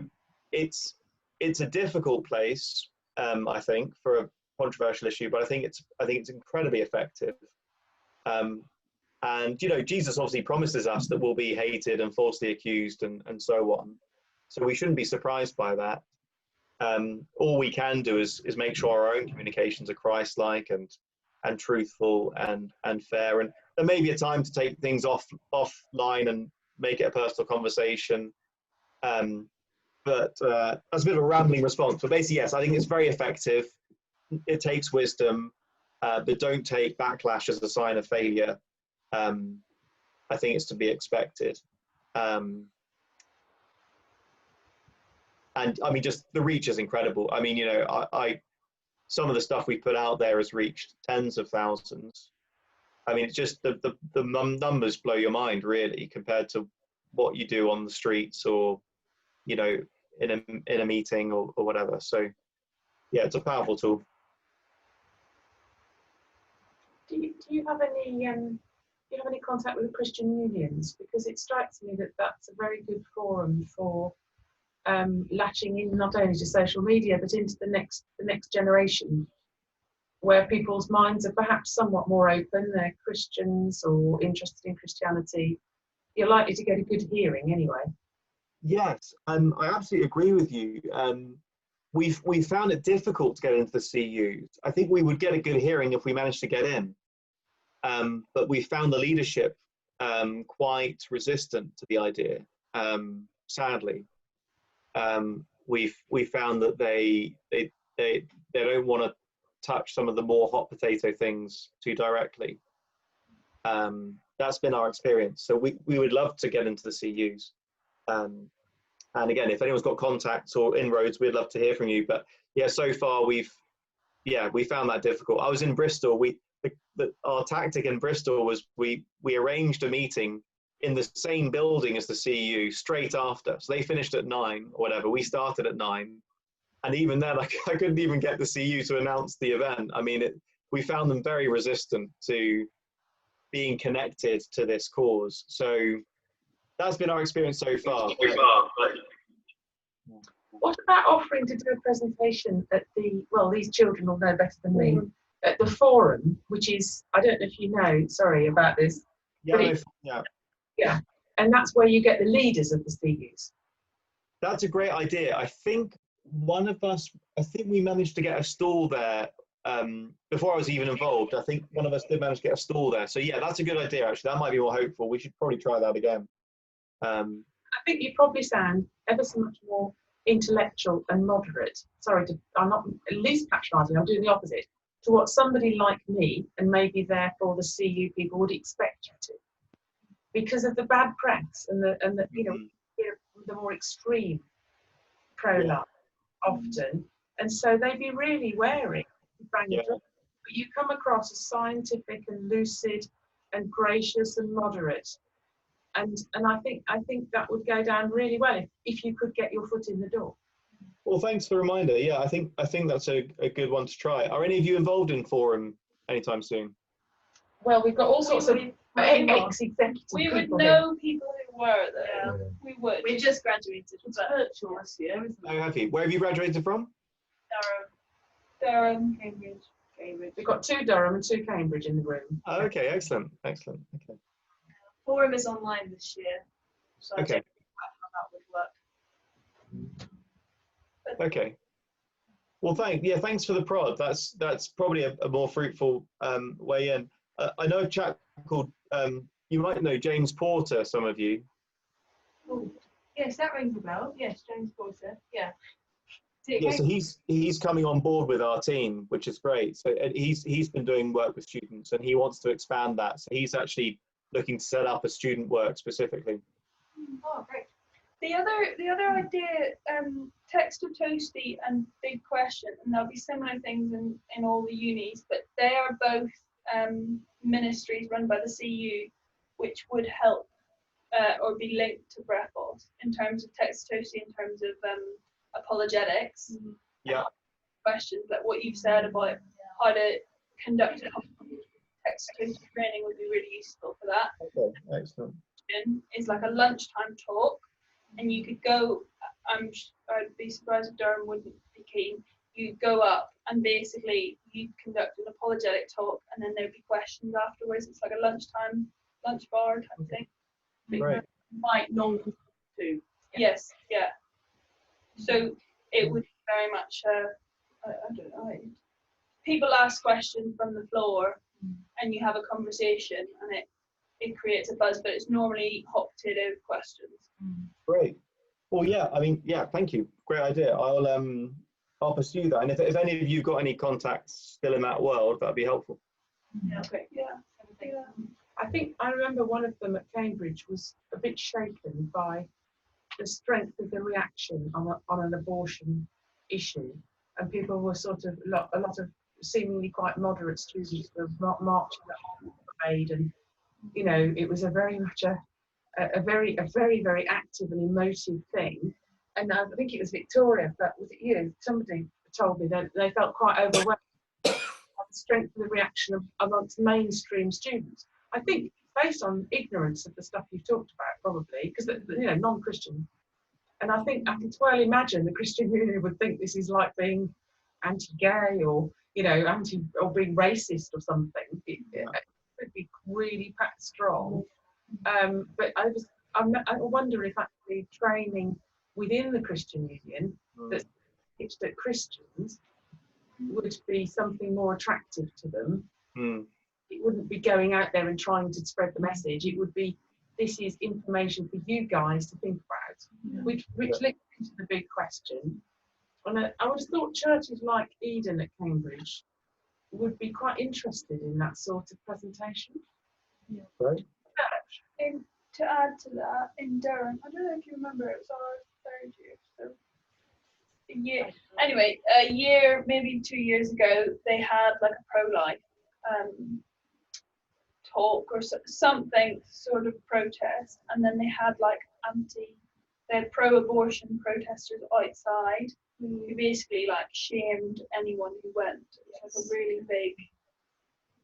it's a difficult place, I think, for a controversial issue, but I think it's incredibly effective. And, you know, Jesus obviously promises us that we'll be hated and falsely accused and so on. So we shouldn't be surprised by that. All we can do is make sure our own communications are Christ-like and truthful and fair. And there may be a time to take things offline and make it a personal conversation. But that's a bit of a rambling response. But basically, yes, I think it's very effective. It takes wisdom, but don't take backlash as a sign of failure. I think it's to be expected. And I mean, just the reach is incredible. I mean, you know, some of the stuff we put out there has reached tens of thousands. I mean, it's just the numbers blow your mind, really, compared to what you do on the streets or, you know, in a meeting or whatever. So, yeah, it's a powerful tool. Do you have any contact with the Christian unions? Because it strikes me that that's a very good forum for latching in not only to social media but into the next generation, where people's minds are perhaps somewhat more open. They're Christians or interested in Christianity. You're likely to get a good hearing anyway. Yes, I absolutely agree with you. We've found it difficult to get into the CUs. I think we would get a good hearing if we managed to get in. But we found the leadership quite resistant to the idea, sadly. We found that they don't want to touch some of the more hot potato things too directly. That's been our experience. So we would love to get into the CUs. And again, if anyone's got contacts or inroads, we'd love to hear from you. But yeah, so far we found that difficult. I was in Bristol. Our tactic in Bristol was we arranged a meeting in the same building as the CU straight after. So they finished at 9 or whatever. We started at 9. And even then, I couldn't even get the CU to announce the event. I mean, we found them very resistant to being connected to this cause. So that's been our experience so far. What about offering to do a presentation at these children will know better than me, at the forum, which is, I don't know if you know, sorry about this. Yeah, and that's where you get the leaders of the CUs. That's a great idea. I think we managed to get a stall there before I was even involved. I think one of us did manage to get a stall there. So yeah, that's a good idea, actually. That might be more hopeful. We should probably try that again. I think you probably sound ever so much more intellectual and moderate. Sorry, I'm not at least patronising, I'm doing the opposite, to what somebody like me, and maybe therefore the CU people, would expect you to. Because of the bad press and the you know, the more extreme pro-life often, and so they'd be really wary. But you come across as scientific and lucid and gracious and moderate, and I think that would go down really well if you could get your foot in the door. Well, thanks for the reminder. Yeah, I think that's a good one to try. Are any of you involved in Forum anytime soon? Well, we've got all sorts of ex-executive We would people know people who were there. Yeah. We would. We just graduated. It's virtual this year, isn't it? Oh, have you? Where have you graduated from? Durham, Cambridge. We've got 2 Durham and 2 Cambridge in the room. Oh, okay, excellent. Okay. Forum is online this year, so I don't know how that would work. Okay. Well, thanks for the prod. That's probably a more fruitful way in. I know a chap called you might know James Porter. Some of you. Oh, yes, that rings a bell. Yes, James Porter. Yeah. Yeah, so he's coming on board with our team, which is great. So he's been doing work with students, and he wants to expand that. So he's actually looking to set up a student work specifically. Oh, great. The other idea, Text of Toasty and Big Question, and there'll be similar things in all the unis, but they are both ministries run by the CU, which would help or be linked to Brephos in terms of Text of Toasty, in terms of apologetics. Yeah. Questions like what you've said about how to conduct a Text of Toasty training would be really useful for that. Okay, excellent. Is like a lunchtime talk, and you could go. I'd be surprised if Durham wouldn't be keen. You go up and basically you conduct an apologetic talk, and then there'd be questions afterwards. It's like a lunch bar type thing. Right. Quite non too. Yes, yeah. So it would be very much. I don't know. People ask questions from the floor, and you have a conversation, and it creates a buzz, but it's normally hot-potato questions. Great. Well, thank you. Great idea. I'll pursue that. And if any of you got any contacts still in that world, that'd be helpful. Yeah. Okay. Yeah. I think I remember one of them at Cambridge was a bit shaken by the strength of the reaction on an abortion issue, and people were sort of a lot of seemingly quite moderate students were marching up the parade, and it was a very much a very active and emotive thing. And I think it was Victoria, but was it you? Somebody told me that they felt quite overwhelmed by the strength of the reaction amongst mainstream students. I think based on ignorance of the stuff you've talked about, probably, because non-Christian. And I think I can well imagine the Christian community would think this is like being anti-gay or or being racist or something. It would be really packed strong. But I wonder if actually training within the Christian Union that's pitched at Christians would be something more attractive to them. It wouldn't be going out there and trying to spread the message. It would be, this is information for you guys to think about, which links into the big question. And I would have thought churches like Eden at Cambridge would be quite interested in that sort of presentation. Yeah. Right. To add to that, in Durham, I don't know if you remember, it was our 3rd year. So a year, maybe 2 years ago, they had like a pro-life talk or something sort of protest, and then they had like pro-abortion protesters outside who basically like shamed anyone who went. It was like a really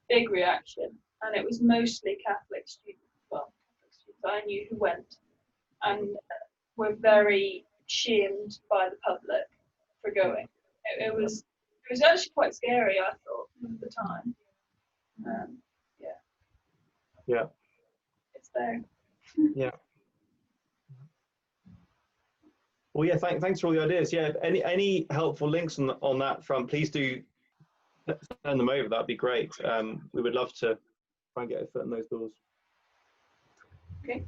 big reaction, and it was mostly Catholic students. Well, Catholic students I knew who went, and were very shamed by the public for going. It was actually quite scary, I thought, at the time. Yeah. It's there. Yeah. Well, yeah. Thanks for all the ideas. Yeah. Any helpful links on that front, please do send them over. That'd be great. We would love to try and get a foot in those doors. Okay.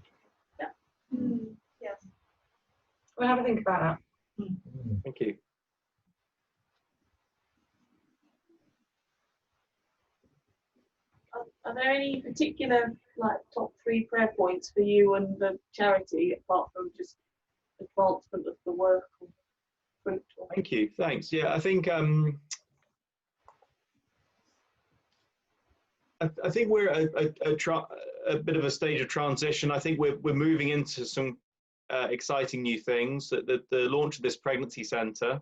Yeah. Yes. We'll have a think about that. Thank you. Are there any particular top 3 prayer points for you and the charity, apart from just advancement of the work or fruit. Thank you. Thanks. Yeah, I think I think we're at a bit of a stage of transition. I think we're moving into some exciting new things. The launch of this pregnancy centre,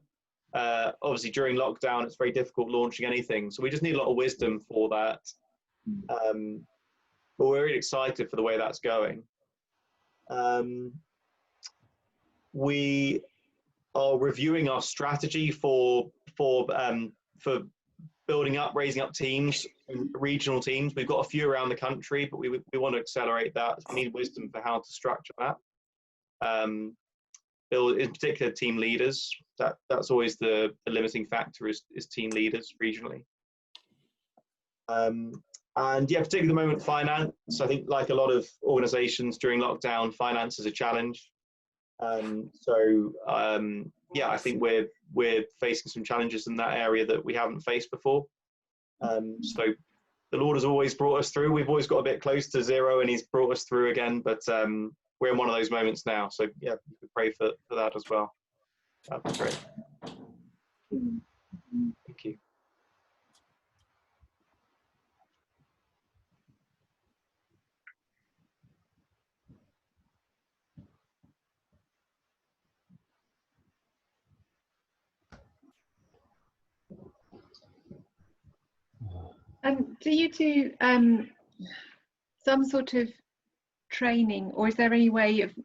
obviously during lockdown, it's very difficult launching anything. So we just need a lot of wisdom for that. But we're really excited for the way that's going. We are reviewing our strategy for building up, raising up teams, regional teams. We've got a few around the country, but we want to accelerate that. We need wisdom for how to structure that. Build, in particular, team leaders. That's always the limiting factor is team leaders regionally. And yeah, particularly at the moment, finance. I think like a lot of organisations during lockdown, finance is a challenge. Yeah, I think we're facing some challenges in that area that we haven't faced before. So the Lord has always brought us through. We've always got a bit close to zero, and He's brought us through again. But we're in one of those moments now. So yeah, you could pray for that as well. That'd be great. Thank you. Do you do some sort of training, or is there any way of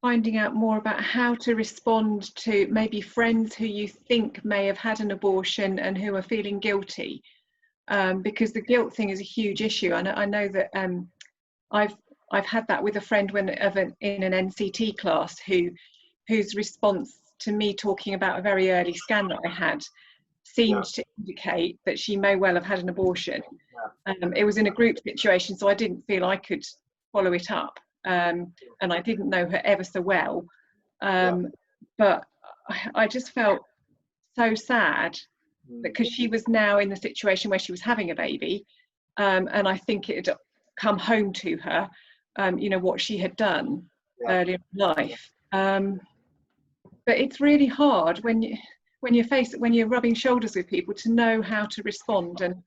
finding out more about how to respond to maybe friends who you think may have had an abortion and who are feeling guilty? Because the guilt thing is a huge issue. I know that I've had that with a friend in an NCT class whose response to me talking about a very early scan that I had seemed to indicate that she may well have had an abortion. It was in a group situation, so I didn't feel I could follow it up, and I didn't know her ever so well, but I just felt so sad because she was now in the situation where she was having a baby, and I think it had come home to her, you know, what she had done earlier in life. But it's really hard when you're rubbing shoulders with people to know how to respond and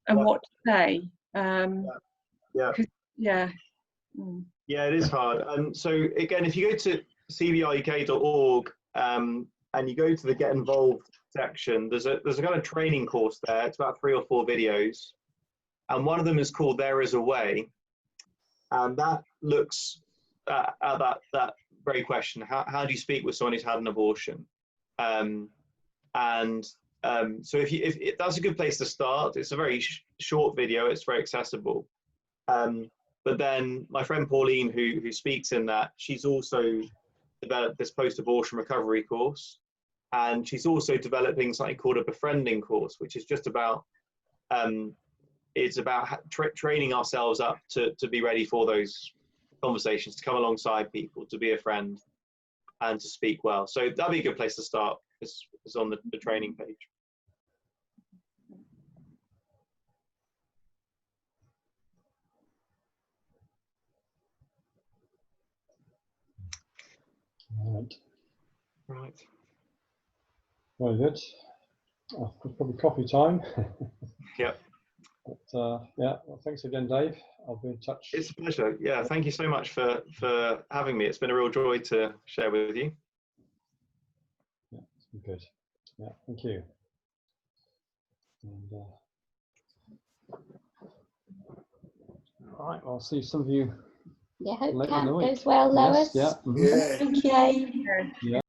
what to say. Yeah, it is hard. And so again, if you go to cbruk.org and you go to the Get Involved section, there's a kind of training course there. It's about 3 or 4 videos, and one of them is called "There Is a Way," and that looks at that very question: how do you speak with someone who's had an abortion? So if that's a good place to start. It's a very short video. It's very accessible. But then my friend Pauline, who speaks in that, she's also developed this post-abortion recovery course, and she's also developing something called a befriending course, which is just about it's about training ourselves up to be ready for those conversations, to come alongside people, to be a friend, and to speak well. So that'd be a good place to start. It's on the training page. Right. Very good. It's probably coffee time. Yep. But yeah, well, thanks again, Dave. I'll be in touch. It's a pleasure. Yeah, thank you so much for having me. It's been a real joy to share with you. Yeah, it's been good. Yeah, thank you. And all right, I'll see some of you. Yeah, hope camp goes well, Lois. Yes, yeah. Thank you. Yeah.